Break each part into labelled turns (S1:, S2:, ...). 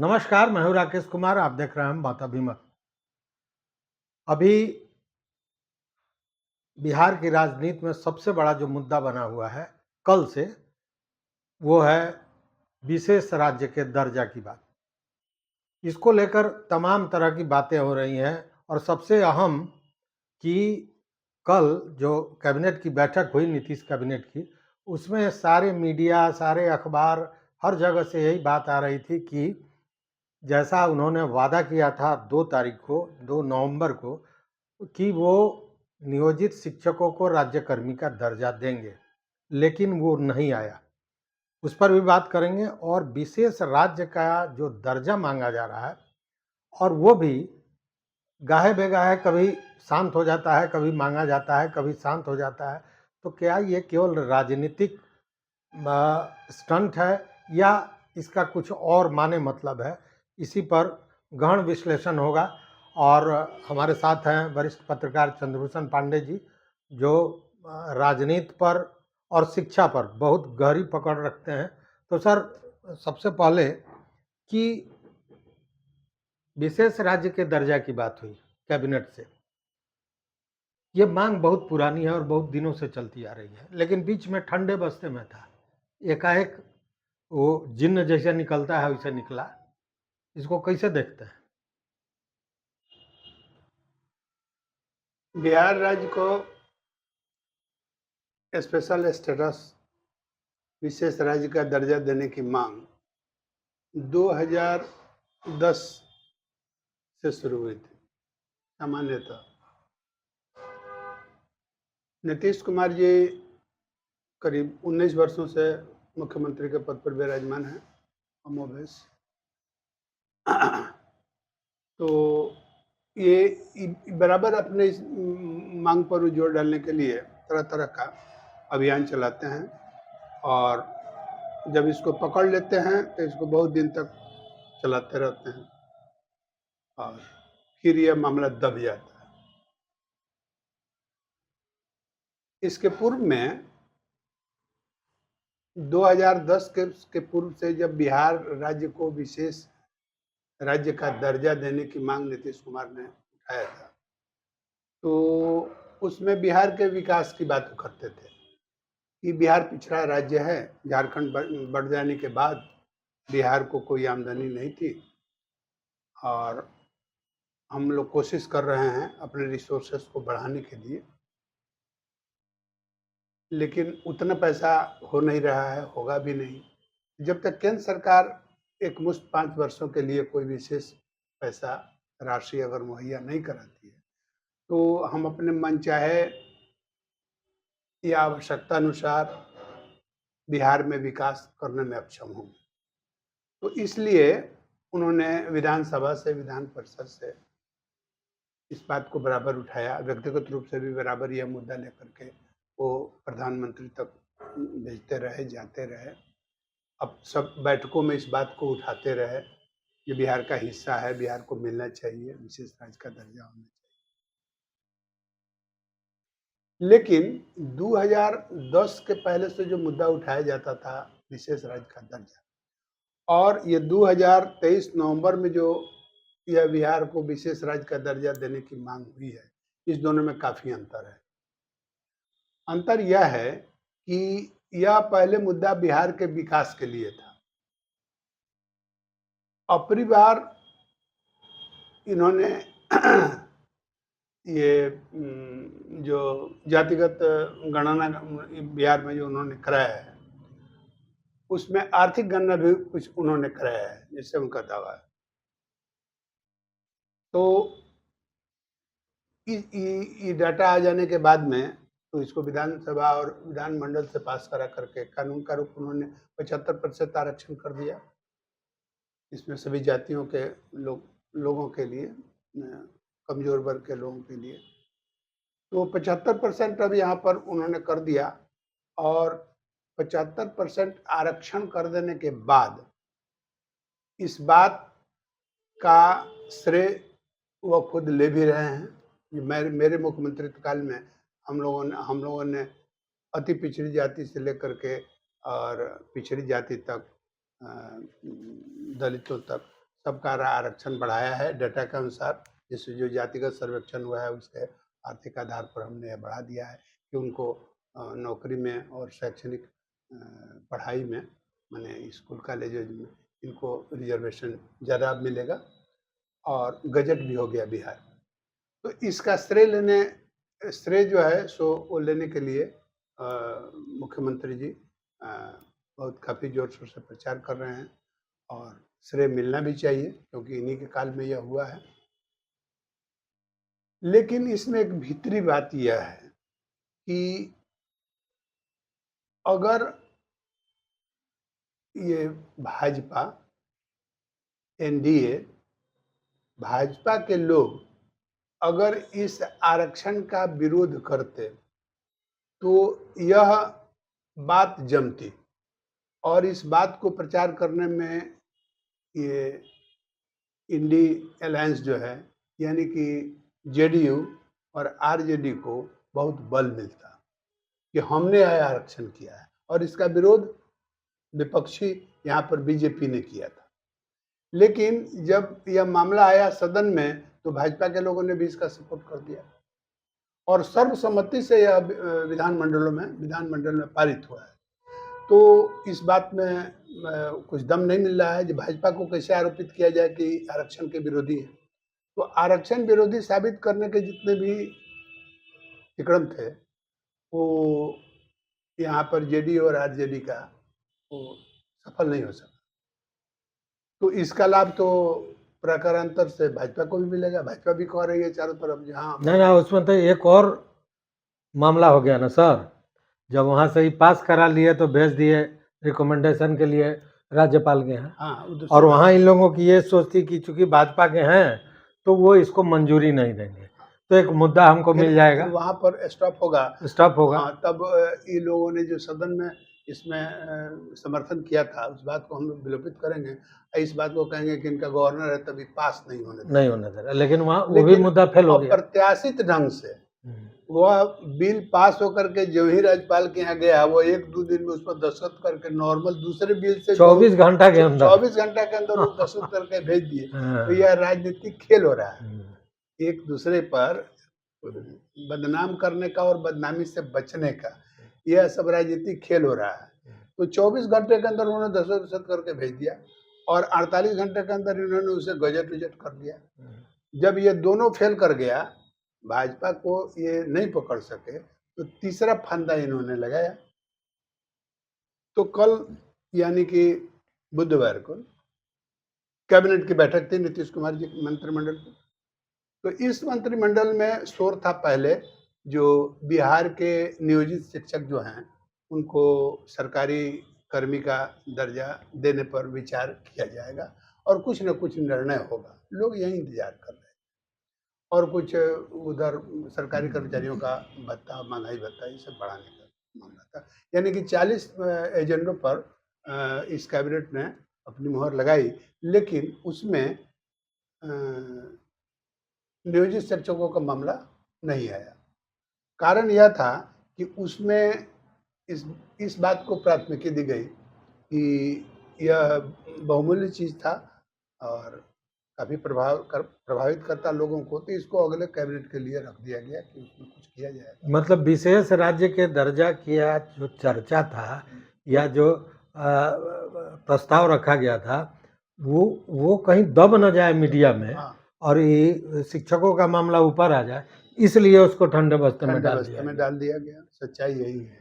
S1: नमस्कार, मैं हूँ राकेश कुमार। आप देख रहे हैं बात अभिमत। अभी बिहार की राजनीति में सबसे बड़ा जो मुद्दा बना हुआ है कल से, वो है विशेष राज्य के दर्जा की बात। इसको लेकर तमाम तरह की बातें हो रही हैं और सबसे अहम कि कल जो कैबिनेट की बैठक हुई नीतीश कैबिनेट की, उसमें सारे मीडिया, सारे अखबार, हर जगह से यही बात आ रही थी कि जैसा उन्होंने वादा किया था 2 तारीख को, 2 नवंबर को, कि वो नियोजित शिक्षकों को राज्यकर्मी का दर्जा देंगे, लेकिन वो नहीं आया। उस पर भी बात करेंगे और विशेष राज्य का जो दर्जा मांगा जा रहा है, और वो भी गाहे-बेगाहे कभी शांत हो जाता है, कभी मांगा जाता है, कभी शांत हो जाता है। तो क्या ये केवल राजनीतिक स्टंट है या इसका कुछ और माने मतलब है? इसी पर गहन विश्लेषण होगा और हमारे साथ हैं वरिष्ठ पत्रकार चंद्रभूषण पांडे जी, जो राजनीति पर और शिक्षा पर बहुत गहरी पकड़ रखते हैं। तो सर, सबसे पहले कि विशेष राज्य के दर्जा की बात हुई कैबिनेट से। ये मांग बहुत पुरानी है और बहुत दिनों से चलती आ रही है, लेकिन बीच में ठंडे बस्ते में था। एकाएक वो जिन्न जैसे निकलता है वैसे निकला। इसको कैसे देखते हैं?
S2: बिहार राज्य को स्पेशल स्टेटस विशेष राज्य का दर्जा देने की मांग 2010 से शुरू हुई थी। सामान्यतः नीतीश कुमार जी करीब 19 वर्षों से मुख्यमंत्री के पद पर विराजमान हैं, कमोबेश। तो ये बराबर अपने इस मांग पर जोर डालने के लिए तरह तरह का अभियान चलाते हैं और जब इसको पकड़ लेते हैं तो इसको बहुत दिन तक चलाते रहते हैं और फिर यह मामला दब जाता है। इसके पूर्व में 2010 के पूर्व से जब बिहार राज्य को विशेष राज्य का दर्जा देने की मांग नीतीश कुमार ने उठाया था, तो उसमें बिहार के विकास की बात करते थे कि बिहार पिछड़ा राज्य है। झारखंड बढ़ जाने के बाद बिहार को कोई आमदनी नहीं थी और हम लोग कोशिश कर रहे हैं अपने रिसोर्सेस को बढ़ाने के लिए, लेकिन उतना पैसा हो नहीं रहा है, होगा भी नहीं जब तक केंद्र सरकार एकमुश्त 5 वर्षों के लिए कोई विशेष पैसा राशि अगर मुहैया नहीं कराती है, तो हम अपने मनचाहे या आवश्यकता अनुसार बिहार में विकास करने में अक्षम होंगे। तो इसलिए उन्होंने विधानसभा से, विधान परिषद से इस बात को बराबर उठाया। व्यक्तिगत रूप से भी बराबर यह मुद्दा लेकर के वो प्रधानमंत्री तक भेजते रहे, जाते रहे। अब सब बैठकों में इस बात को उठाते रहे कि बिहार का हिस्सा है, बिहार को मिलना चाहिए, विशेष राज्य का दर्जा होना चाहिए। लेकिन 2010 के पहले से जो मुद्दा उठाया जाता था विशेष राज्य का दर्जा, और ये 2023 नवंबर में जो यह बिहार को विशेष राज्य का दर्जा देने की मांग हुई है, इस दोनों में काफी अंतर है। अंतर यह है कि यह पहले मुद्दा बिहार के विकास के लिए था। अपनी बार इन्होंने ये जो जातिगत गणना बिहार में जो उन्होंने कराया है, उसमें आर्थिक गणना भी कुछ उन्होंने कराया है, जिससे उनका दावा है। तो ये डाटा आ जाने के बाद में तो इसको विधानसभा और विधानमंडल से पास करा करके कानून का रूप उन्होंने 75% आरक्षण कर दिया। इसमें सभी जातियों के लोगों के लिए, कमजोर वर्ग के लोगों के लिए। तो 75% अब यहाँ पर उन्होंने कर दिया और 75% आरक्षण कर देने के बाद इस बात का श्रेय वो खुद ले भी रहे हैं। मेरे मुख्यमंत्रित्व काल में हम लोगों ने अति पिछड़ी जाति से लेकर के और पिछड़ी जाति तक, दलितों तक सबका आरक्षण बढ़ाया है डाटा के अनुसार, जिससे जो जातिगत सर्वेक्षण हुआ है उसके आर्थिक आधार पर हमने यह बढ़ा दिया है कि उनको नौकरी में और शैक्षणिक पढ़ाई में, माने स्कूल कॉलेज में इनको रिजर्वेशन ज़्यादा मिलेगा और गजट भी हो गया बिहार। तो इसका श्रेय जो है सो वो लेने के लिए मुख्यमंत्री जी बहुत काफ़ी ज़ोर शोर से प्रचार कर रहे हैं और श्रेय मिलना भी चाहिए क्योंकि इन्हीं के काल में यह हुआ है। लेकिन इसमें एक भीतरी बात यह है कि अगर ये भाजपा, एनडीए, भाजपा के लोग अगर इस आरक्षण का विरोध करते तो यह बात जमती और इस बात को प्रचार करने में ये इंडी अलायंस जो है यानी कि जेडीयू और आरजेडी को बहुत बल मिलता कि हमने यह आरक्षण किया है और इसका विरोध विपक्षी यहाँ पर बीजेपी ने किया था। लेकिन जब यह मामला आया सदन में तो भाजपा के लोगों ने भी इसका सपोर्ट कर दिया और सर्वसम्मति से यह विधानमंडल में पारित हुआ है। तो इस बात में कुछ दम नहीं मिल रहा है कि भाजपा को कैसे आरोपित किया जाए कि आरक्षण के विरोधी है। तो आरक्षण विरोधी साबित करने के जितने भी विक्रम थे वो यहाँ पर जेडीयू और आरजेडी का वो सफल नहीं हो सका। तो इसका लाभ तो प्रकारांतर से भाजपा को भी मिलेगा। भाजपा भी कह रही है चारों तरफ जहाँ
S1: ना उसमें तो एक और मामला हो गया ना सर, जब वहाँ से ही पास करा लिए तो भेज दिए रिकमेंडेशन के लिए राज्यपाल के यहाँ।
S2: हाँ,
S1: और वहाँ इन लोगों की ये सोच थी कि चूंकि भाजपा के हैं तो वो इसको मंजूरी नहीं देंगे, तो एक मुद्दा हमको मिल जाएगा,
S2: वहाँ पर स्टॉप होगा। हाँ, तब ये लोगों ने जो सदन में इसमें समर्थन किया था उस बात को हम लोग विलोपित करेंगे, इस बात को कहेंगे कि इनका गवर्नर है तभी पास नहीं होने दे रहा।
S1: लेकिन वहाँ वो भी मुद्दा फेल हो गया।
S2: अप्रत्याशित ढंग से वह बिल पास होकर के जो ही राज्यपाल के यहाँ गया वो 1-2 दिन में उस पर दस्तखत करके नॉर्मल दूसरे बिल से
S1: 24 घंटा के अंदर
S2: वो दस्तखत करके भेज दिए। तो यह राजनीतिक खेल हो रहा है, एक दूसरे पर बदनाम करने का और बदनामी से बचने का, यह सब राजनीतिक खेल हो रहा है। तो 24 घंटे के अंदर उन्होंने दस्तखत करके भेज दिया और 48 घंटे के अंदर इन्होंने उसे गजट विजट कर दिया। जब ये दोनों फेल कर गया, भाजपा को ये नहीं पकड़ सके तो तीसरा फंदा इन्होंने लगाया। तो कल यानी कि बुधवार को कैबिनेट की बैठक थी नीतीश कुमार जी के मंत्रिमंडल की। तो इस मंत्रिमंडल में शोर था पहले जो बिहार के नियोजित शिक्षक जो हैं उनको सरकारी कर्मी का दर्जा देने पर विचार किया जाएगा और कुछ न कुछ निर्णय होगा। लोग यही इंतजार कर रहे हैं और कुछ उधर सरकारी कर्मचारियों का भत्ता, महंगाई भत्ता ये सब बढ़ाने का मामला था। यानी कि 40 एजेंडों पर इस कैबिनेट ने अपनी मुहर लगाई, लेकिन उसमें नियोजित शिक्षकों का मामला नहीं आया। कारण यह था कि उसमें इस बात को प्राथमिकता दी गई कि यह बहुमूल्य चीज़ था और काफ़ी प्रभावित करता लोगों को, तो इसको अगले कैबिनेट के लिए रख दिया गया कि उसमें कुछ किया जाए।
S1: मतलब विशेष राज्य के दर्जा किया जो चर्चा था या जो प्रस्ताव रखा गया था वो कहीं दब न जाए मीडिया में। हाँ। और ये शिक्षकों का मामला ऊपर आ जाए, इसलिए उसको ठंडे बस्ते में डाल दिया गया। सच्चाई यही है।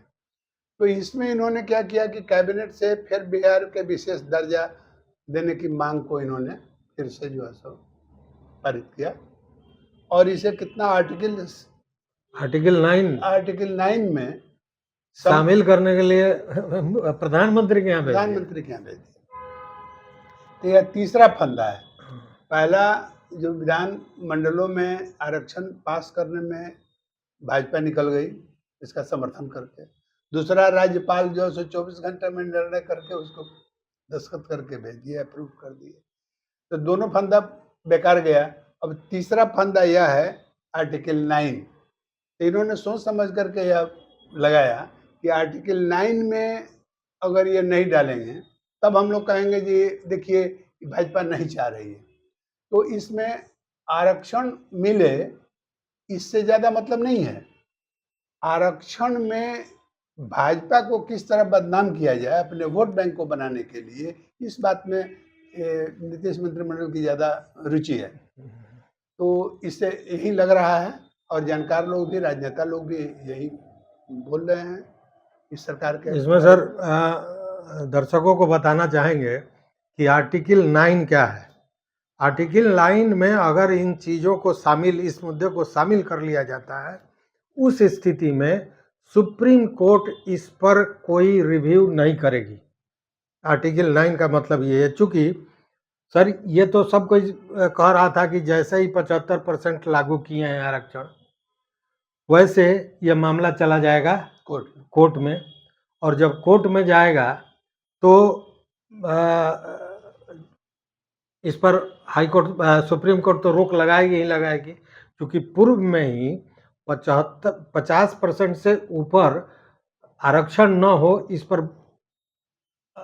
S1: तो इसमें इन्होंने क्या किया कि कैबिनेट से फिर बिहार के विशेष दर्जा देने की मांग को इन्होंने फिर से जो है सो पारित किया और इसे कितना आर्टिकल 9 में शामिल करने के लिए प्रधानमंत्री के यहाँ भेज दिया। तो यह तीसरा फंदा है। पहला जो विधान मंडलों में आरक्षण पास करने में भाजपा निकल गई इसका समर्थन करके, दूसरा राज्यपाल जो है 24 घंटे में निर्णय करके उसको दस्तखत करके भेज दिया, अप्रूव कर दिए। तो दोनों फंदा बेकार गया। अब तीसरा फंदा यह है आर्टिकल 9। तो इन्होंने सोच समझ करके यह लगाया कि आर्टिकल 9 में अगर ये नहीं डालेंगे तब हम लोग कहेंगे जी देखिए
S2: भाजपा नहीं चाह रही है। तो इसमें आरक्षण मिले इससे ज़्यादा मतलब नहीं है। आरक्षण में भाजपा को किस तरह बदनाम किया जाए अपने वोट बैंक को बनाने के लिए, इस बात में नीतीश मंत्रिमंडल की ज़्यादा रुचि है। तो इससे यही लग रहा है और जानकार लोग भी, राजनेता लोग भी यही बोल रहे हैं इस सरकार के।
S1: इसमें सर दर्शकों को बताना चाहेंगे कि आर्टिकल 9 क्या है। आर्टिकल 9 में अगर इन चीज़ों को शामिल, इस मुद्दे को शामिल कर लिया जाता है, उस स्थिति में सुप्रीम कोर्ट इस पर कोई रिव्यू नहीं करेगी। आर्टिकल 9 का मतलब ये है, चूँकि सर ये तो सब कोई कह रहा था कि जैसे ही 75% लागू किए हैं आरक्षण, वैसे ये मामला चला जाएगा कोर्ट में, और जब कोर्ट में जाएगा तो इस पर हाई कोर्ट, सुप्रीम कोर्ट तो रोक लगाएगी ही लगाएगी, क्योंकि पूर्व में ही 50% से ऊपर आरक्षण न हो, इस पर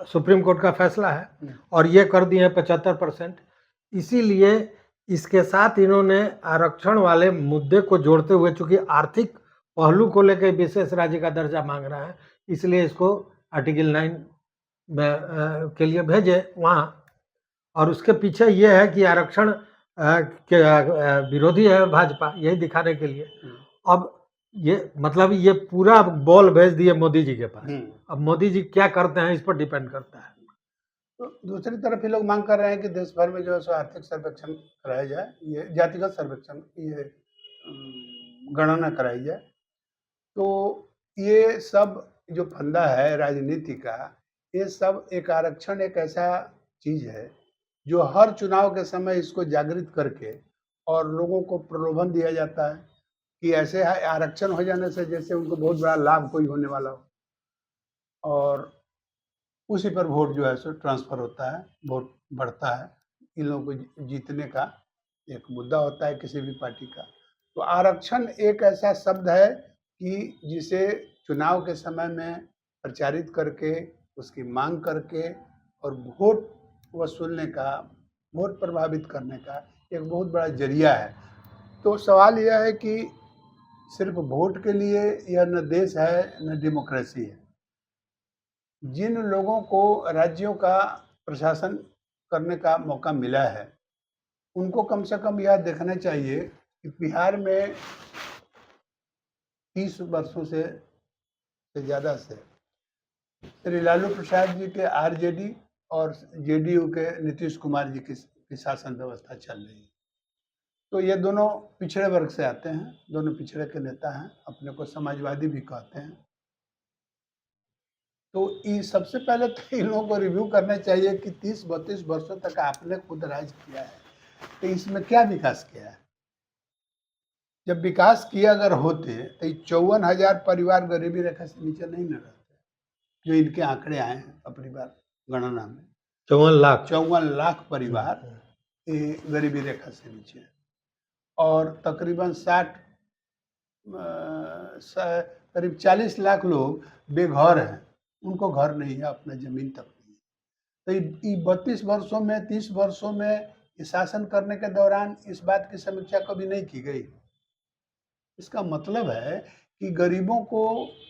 S1: सुप्रीम कोर्ट का फैसला है और ये कर दिए हैं 75%। इसीलिए इसके साथ इन्होंने आरक्षण वाले मुद्दे को जोड़ते हुए, चूंकि आर्थिक पहलू को लेकर विशेष राज्य का दर्जा मांग रहा है, इसलिए इसको आर्टिकल 9 के लिए भेजे वहाँ। और उसके पीछे ये है कि आरक्षण के विरोधी है भाजपा, यही दिखाने के लिए। अब ये मतलब ये पूरा बॉल भेज दिए मोदी जी के पास। अब मोदी जी क्या करते हैं इस पर डिपेंड करता है।
S2: तो दूसरी तरफ ये लोग मांग कर रहे हैं कि देश भर में जो है सो आर्थिक सर्वेक्षण कराया जाए, ये जातिगत सर्वेक्षण, ये गणना कराई जाए। तो ये सब जो फंदा है राजनीति का, ये सब एक आरक्षण एक ऐसा चीज है जो हर चुनाव के समय इसको जागृत करके और लोगों को प्रलोभन दिया जाता है कि ऐसे आरक्षण हो जाने से जैसे उनको बहुत बड़ा लाभ कोई होने वाला हो, और उसी पर वोट जो है सो ट्रांसफर होता है, वोट बढ़ता है। इन लोगों को जीतने का एक मुद्दा होता है किसी भी पार्टी का। तो आरक्षण एक ऐसा शब्द है कि जिसे चुनाव के समय में प्रचारित करके, उसकी मांग करके और वोट वसूलने का, वोट प्रभावित करने का एक बहुत बड़ा जरिया है। तो सवाल यह है कि सिर्फ वोट के लिए यह न देश है न डेमोक्रेसी है। जिन लोगों को राज्यों का प्रशासन करने का मौका मिला है, उनको कम से कम यह देखना चाहिए कि बिहार में 30 वर्षों से ज़्यादा से श्री लालू प्रसाद जी के आरजेडी और जेडीयू के नीतीश कुमार जी की शासन व्यवस्था चल रही है। तो ये दोनों पिछड़े वर्ग से आते हैं, दोनों पिछड़े के नेता हैं, अपने को समाजवादी भी कहते हैं। तो ये सबसे पहले तो इन लोगों को रिव्यू करना चाहिए कि 30-32 वर्षों तक आपने खुद राज किया है, तो इसमें क्या विकास किया है। जब विकास किया अगर होते तो 54,000 परिवार गरीबी रेखा से नीचे नहीं न रहते, जो इनके आंकड़े आए हैं अपनी बार गणना में। 54 लाख परिवार गरीबी रेखा से नीचे है, और तकरीबन करीब 40 लाख लोग बेघर हैं, उनको घर नहीं है, अपना जमीन तक नहीं है। तो ये 32 वर्षों में, 30 वर्षों में शासन करने के दौरान इस बात की समीक्षा कभी नहीं की गई। इसका मतलब है कि गरीबों को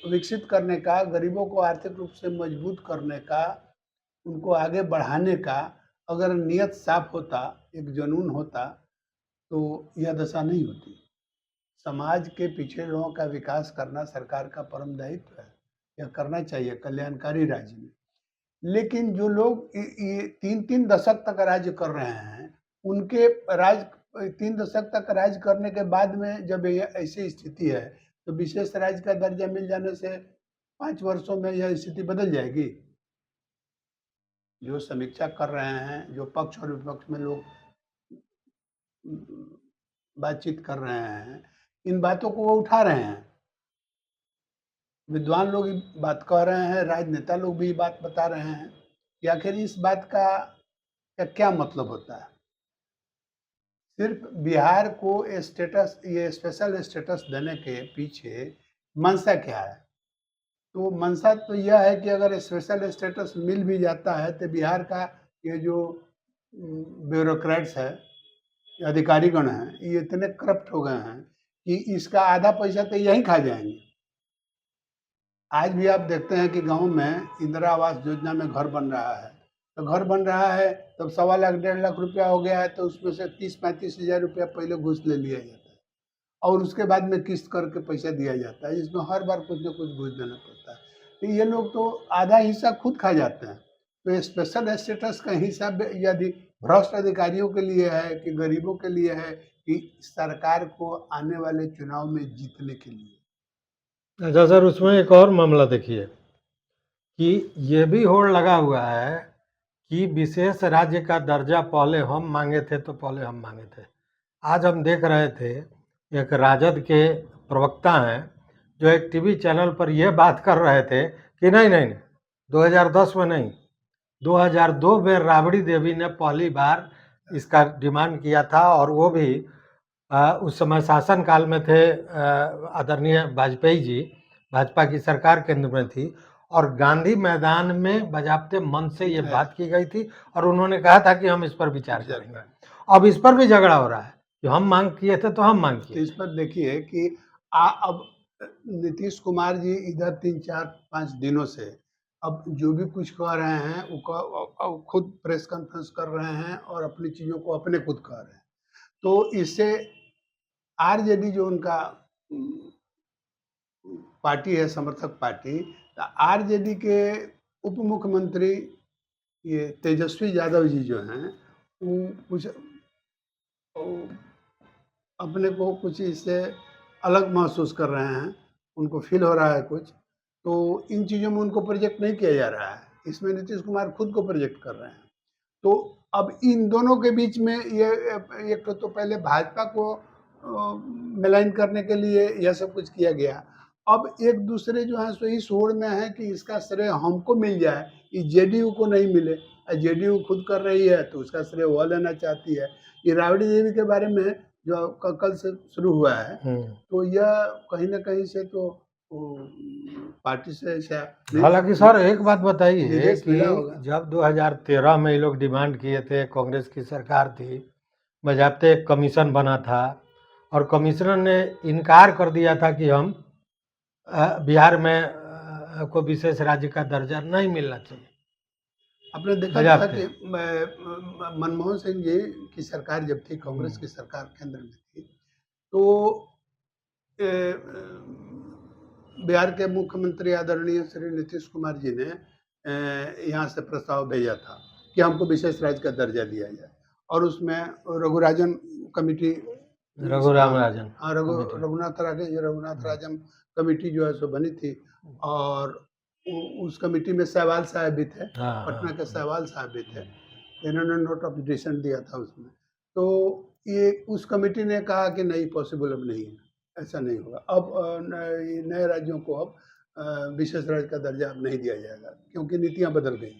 S2: विकसित करने का, गरीबों को आर्थिक रूप से मजबूत करने का, उनको आगे बढ़ाने का अगर नियत साफ होता, एक जुनून होता, तो यह दशा नहीं होती। समाज के पिछड़े लोगों का विकास करना सरकार का परम दायित्व है, यह करना चाहिए कल्याणकारी राज्य में। लेकिन जो लोग ये 3-3 दशक तक राज्य कर रहे हैं, उनके 3 दशक तक राज्य करने के बाद में जब ये ऐसी स्थिति है, तो विशेष राज्य का दर्जा मिल जाने से 5 वर्षों में यह स्थिति बदल जाएगी। जो समीक्षा कर रहे हैं, जो पक्ष और विपक्ष में लोग बातचीत कर रहे हैं, इन बातों को वो उठा रहे हैं। विद्वान लोग बात कह रहे हैं, राजनेता लोग भी बात बता रहे हैं कि आखिर इस बात का क्या मतलब होता है। सिर्फ बिहार को स्टेटस, ये स्पेशल स्टेटस देने के पीछे मंशा क्या है? तो मंशा तो यह है कि अगर स्पेशल स्टेटस मिल भी जाता है तो बिहार का ये जो ब्यूरोक्रेट्स है, अधिकारीगण हैं, ये इतने करप्ट हो गए हैं कि इसका आधा पैसा तो यहीं खा जाएँगे। आज भी आप देखते हैं कि गाँव में इंदिरा आवास योजना में घर बन रहा है, तो घर बन रहा है तब 1.25 लाख 1.5 लाख रुपया हो गया है, तो उसमें से 30-35 हज़ार रुपया पहले घूस ले लिया जाता है और उसके बाद में किस्त करके पैसा दिया जाता है, इसमें हर बार कुछ न कुछ घूस देना पड़ता है। तो ये लोग तो आधा हिस्सा खुद खा जाते हैं। तो ये स्पेशल स्टेटस का हिसाब यदि भ्रष्ट अधिकारियों के लिए है कि गरीबों के लिए है कि सरकार को आने वाले चुनाव में जीतने के लिए?
S1: अच्छा सर, उसमें एक और मामला देखिए कि ये भी होड़ लगा हुआ है कि विशेष राज्य का दर्जा पहले हम मांगे थे तो पहले हम मांगे थे। आज हम देख रहे थे एक राजद के प्रवक्ता हैं जो एक टीवी चैनल पर यह बात कर रहे थे कि नहीं नहीं नहीं 2010 में नहीं, 2002 में राबड़ी देवी ने पहली बार इसका डिमांड किया था और वो भी उस समय शासन काल में थे आदरणीय वाजपेयी जी, भाजपा की सरकार केंद्र में थी और गांधी मैदान में बजाबते मन से ये बात की गई थी और उन्होंने कहा था कि हम इस पर विचार करेंगे। अब इस पर भी झगड़ा हो रहा है कि हम मांग किए थे तो हम मांग
S2: तो
S1: किए।
S2: इस पर देखिए कि अब नीतीश कुमार जी इधर 3-4-5 दिनों से अब जो भी कुछ कह रहे हैं वो खुद प्रेस कॉन्फ्रेंस कर रहे हैं और अपनी चीज़ों को अपने खुद कह रहे हैं। तो इससे आरजेडी जो उनका पार्टी है, समर्थक पार्टी, तो आरजेडी के उप मुख्यमंत्री ये तेजस्वी यादव जी जो हैं, वो कुछ अपने को कुछ इससे अलग महसूस कर रहे हैं, उनको फ़ील हो रहा है कुछ, तो इन चीज़ों में उनको प्रोजेक्ट नहीं किया जा रहा है। इसमें नीतीश कुमार खुद को प्रोजेक्ट कर रहे हैं। तो अब इन दोनों के बीच में ये एक तो पहले भाजपा को मिलान करने के लिए यह सब कुछ किया गया। अब एक दूसरे जो है सो इस होड़ में है कि इसका श्रेय हमको मिल जाए, ये जेडीयू को नहीं मिले। जेडीयू खुद कर रही है तो उसका श्रेय वह लेना चाहती है। ये राबड़ी देवी के बारे में जो कल से शुरू हुआ है, तो यह कहीं न कहीं से तो पार्टी से ऐसा
S1: हालांकि सर एक बात बताइए
S2: निदेश
S1: कि
S2: मिला होगा।
S1: जब 2013 में ये लोग डिमांड किए थे, कांग्रेस की सरकार थी, बजाबते एक कमीशन बना था और कमिश्नर ने इनकार कर दिया था कि हम बिहार में को विशेष राज्य का दर्जा नहीं मिलना चाहिए।
S2: आपने देखा था कि मनमोहन सिंह जी की सरकार जब थी, कांग्रेस की सरकार केंद्र में थी, तो बिहार के मुख्यमंत्री आदरणीय श्री नीतीश कुमार जी ने यहाँ से प्रस्ताव भेजा था कि हमको विशेष राज्य का दर्जा दिया जाए और उसमें रघुराजन कमेटी,
S1: रघुराम राजन,
S2: हाँ, रघुनाथ राजन कमेटी जो है सो बनी थी और उस कमेटी में सहवाल साहब भी थे, पटना के सहवाल साहब भी थे। इन्होंने नोट ऑफ डिसीजन दिया था उसमें। तो ये उस कमेटी ने कहा कि नहीं, पॉसिबल अब नहीं है, ऐसा नहीं होगा। अब नए राज्यों को अब विशेष राज्य का दर्जा अब नहीं दिया जाएगा क्योंकि नीतियाँ बदल गई।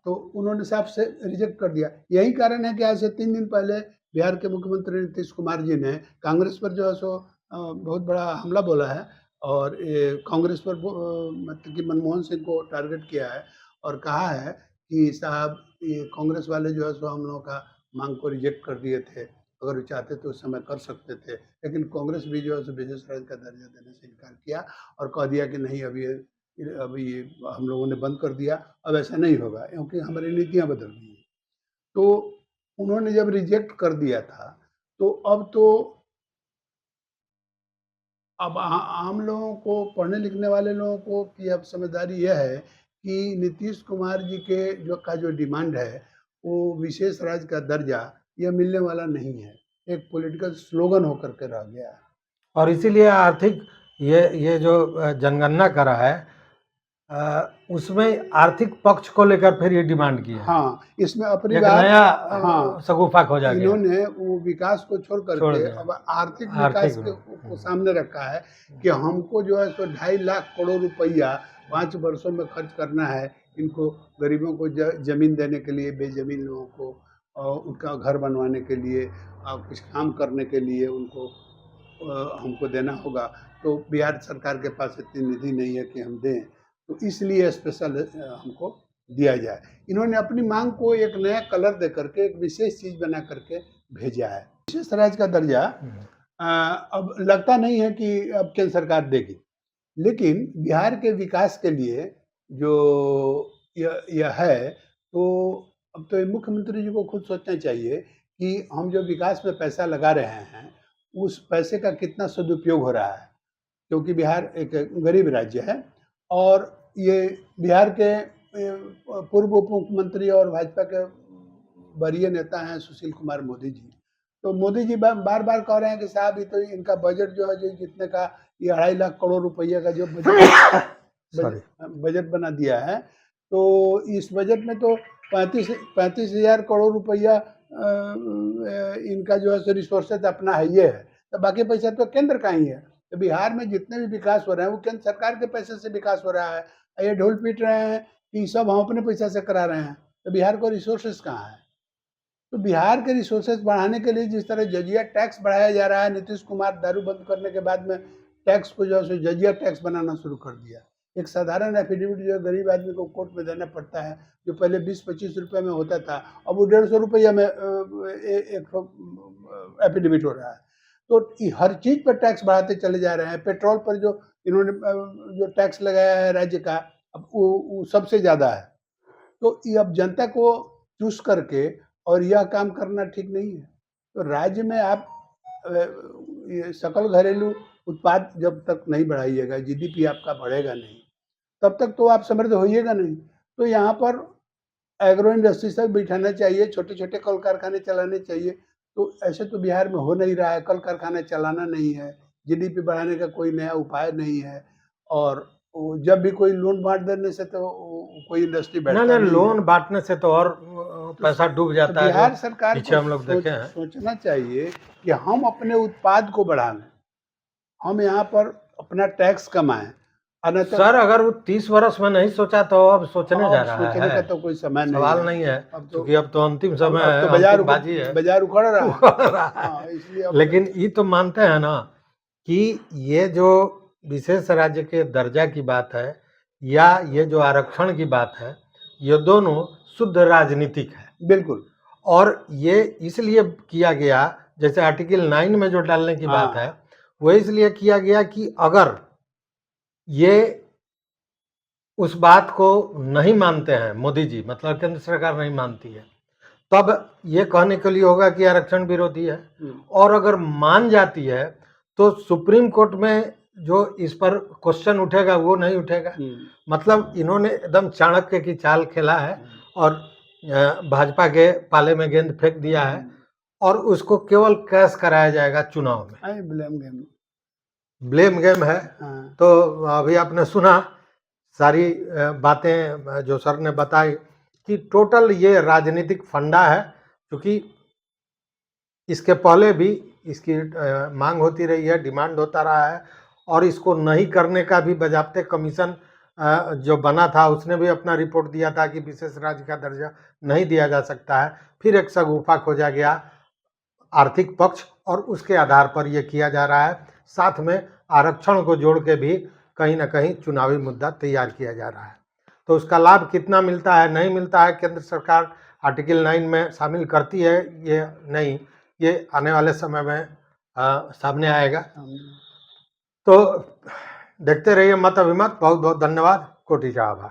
S2: तो उन्होंने साफ से रिजेक्ट कर दिया। यही कारण है कि आज से 3 दिन पहले बिहार के मुख्यमंत्री नीतीश कुमार जी ने कांग्रेस पर जो है सो बहुत बड़ा हमला बोला है और ये कांग्रेस पर मतलब कि मनमोहन सिंह को टारगेट किया है और कहा है कि साहब ये कांग्रेस वाले जो है सो हम लोगों का मांग को रिजेक्ट कर दिए थे, अगर वो चाहते तो उस समय कर सकते थे, लेकिन कांग्रेस भी जो है सो विशेष राज्य का दर्जा देने से इनकार किया और कह दिया कि नहीं, अभी ये हम लोगों ने बंद कर दिया, अब ऐसा नहीं होगा क्योंकि हमारी नीतियाँ बदल गई हैं। तो उन्होंने जब रिजेक्ट कर दिया था, तो अब आम लोगों को, पढ़ने लिखने वाले लोगों को की अब समझदारी यह है कि नीतीश कुमार जी के जो डिमांड है, वो विशेष राज्य का दर्जा यह मिलने वाला नहीं है, एक पॉलिटिकल स्लोगन होकर के रह गया है।
S1: और इसीलिए आर्थिक ये जो जनगणना करा है उसमें आर्थिक पक्ष को लेकर फिर ये डिमांड की है।
S2: हाँ, इसमें अपनी
S1: एक
S2: बात,
S1: नया
S2: हाँ,
S1: शगुफा खोजा गया।
S2: इन्होंने वो विकास को छोड़ करके अब आर्थिक विकास को सामने रखा है कि हमको जो है सो 2.5 लाख करोड़ रुपया 5 वर्षों में खर्च करना है, इनको गरीबों को जमीन देने के लिए, बेजमीन लोगों को उनका घर बनवाने के लिए और कुछ काम करने के लिए उनको हमको देना होगा। तो बिहार सरकार के पास इतनी निधि नहीं है कि हम दें, तो इसलिए स्पेशल हमको दिया जाए। इन्होंने अपनी मांग को एक नया कलर दे करके एक विशेष चीज बना करके भेजा है। विशेष राज्य का दर्जा अब लगता नहीं है कि अब केंद्र सरकार देगी, लेकिन बिहार के विकास के लिए जो यह है, तो अब तो ये मुख्यमंत्री जी को खुद सोचना चाहिए कि हम जो विकास में पैसा लगा रहे हैं, उस पैसे का कितना सदुपयोग हो रहा है। क्योंकि बिहार एक गरीब राज्य है और ये बिहार के पूर्व उप मुख्यमंत्री और भाजपा के वरीय नेता हैं सुशील कुमार मोदी जी। तो मोदी जी बार बार कह रहे हैं कि साहब ये तो इनका बजट जो है, जो जितने का ये 2.5 लाख करोड़ रुपया का जो बजट बना दिया है, तो इस बजट में तो 35,000 करोड़ रुपया इनका जो है रिसोर्सेज अपना है ये है, तो बाकी पैसा तो केंद्र का ही है। तो बिहार में जितने भी विकास हो रहे हैं वो केंद्र सरकार के पैसे से विकास हो रहा है। ये ढोल पीट रहे हैं कि सब हम अपने पैसा से करा रहे हैं, तो बिहार को रिसोर्सेज कहाँ है? तो बिहार के रिसोर्सेज बढ़ाने के लिए जिस तरह जजिया टैक्स बढ़ाया जा रहा है, नीतीश कुमार दारू बंद करने के बाद में टैक्स को जो है जजिया टैक्स बनाना शुरू कर दिया। एक साधारण एफिडेविट जो गरीब आदमी को कोर्ट में देना पड़ता है, जो पहले 20-25 रुपये में होता था, अब वो 150 रुपया में एक एफिडेविट हो रहा है। तो हर चीज़ पर टैक्स बढ़ाते चले जा रहे हैं। पेट्रोल पर जो इन्होंने जो टैक्स लगाया है राज्य का, अब वो सबसे ज़्यादा है। तो ये अब जनता को चूस करके और यह काम करना ठीक नहीं है। तो राज्य में आप ये सकल घरेलू उत्पाद जब तक नहीं बढ़ाइएगा, जीडीपी आपका बढ़ेगा नहीं, तब तक तो आप समृद्ध होइएगा नहीं। तो यहाँ पर एग्रो इंडस्ट्री सब बिठाना चाहिए, छोटे छोटे कल कारखाने चलाने चाहिए। तो ऐसे तो बिहार में हो नहीं रहा है, कल कारखाने चलाना नहीं है, जीडीपी बढ़ाने का कोई नया उपाय नहीं है। और जब भी कोई लोन बांट देने से तो कोई इंडस्ट्री बैठता नहीं,
S1: लोन बांटने से तो और पैसा डूब जाता है।
S2: बिहार सरकार
S1: पीछे हम लोग देखे हैं,
S2: सोचना चाहिए कि हम अपने उत्पाद को बढ़ाएं, हम यहाँ पर अपना टैक्स कमाएं।
S1: सर अगर वो 30 वर्ष में नहीं सोचा तो अब सोचने जा रहा है।
S2: सोचने का तो कोई समय नहीं,
S1: सवाल नहीं है, क्योंकि अब तो अंतिम समय है,
S2: तो बाजार उखड़ रहा है। इसलिए
S1: लेकिन ये तो मानते हैं ना कि ये जो विशेष राज्य के दर्जा की बात है या ये जो आरक्षण की बात है, ये दोनों शुद्ध राजनीतिक है।
S2: बिल्कुल।
S1: और ये इसलिए किया गया, जैसे आर्टिकल 9 में जो डालने की बात है, वो इसलिए किया गया कि अगर ये उस बात को नहीं मानते हैं मोदी जी, मतलब केंद्र सरकार नहीं मानती है, तब ये कहने के लिए होगा कि आरक्षण विरोधी है। और अगर मान जाती है तो सुप्रीम कोर्ट में जो इस पर क्वेश्चन उठेगा वो नहीं उठेगा। मतलब इन्होंने एकदम चाणक्य की चाल खेला है और भाजपा के पाले में गेंद फेंक दिया है और उसको केवल कैश कराया जाएगा चुनाव में। ब्लेम गेम है। तो अभी आपने सुना सारी बातें जो सर ने बताई कि टोटल ये राजनीतिक फंडा है, क्योंकि इसके पहले भी इसकी मांग होती रही है, डिमांड होता रहा है, और इसको नहीं करने का भी बजाबते कमीशन जो बना था उसने भी अपना रिपोर्ट दिया था कि विशेष राज्य का दर्जा नहीं दिया जा सकता है। फिर एक शगुफा खोजा गया आर्थिक पक्ष और उसके आधार पर यह किया जा रहा है। साथ में आरक्षण को जोड़ के भी कहीं ना कहीं चुनावी मुद्दा तैयार किया जा रहा है। तो उसका लाभ कितना मिलता है नहीं मिलता है, केंद्र सरकार आर्टिकल 9 में शामिल करती है ये नहीं, ये आने वाले समय में सामने आएगा। तो देखते रहिए मत अभिमत। बहुत बहुत धन्यवाद, कोटि का आभार।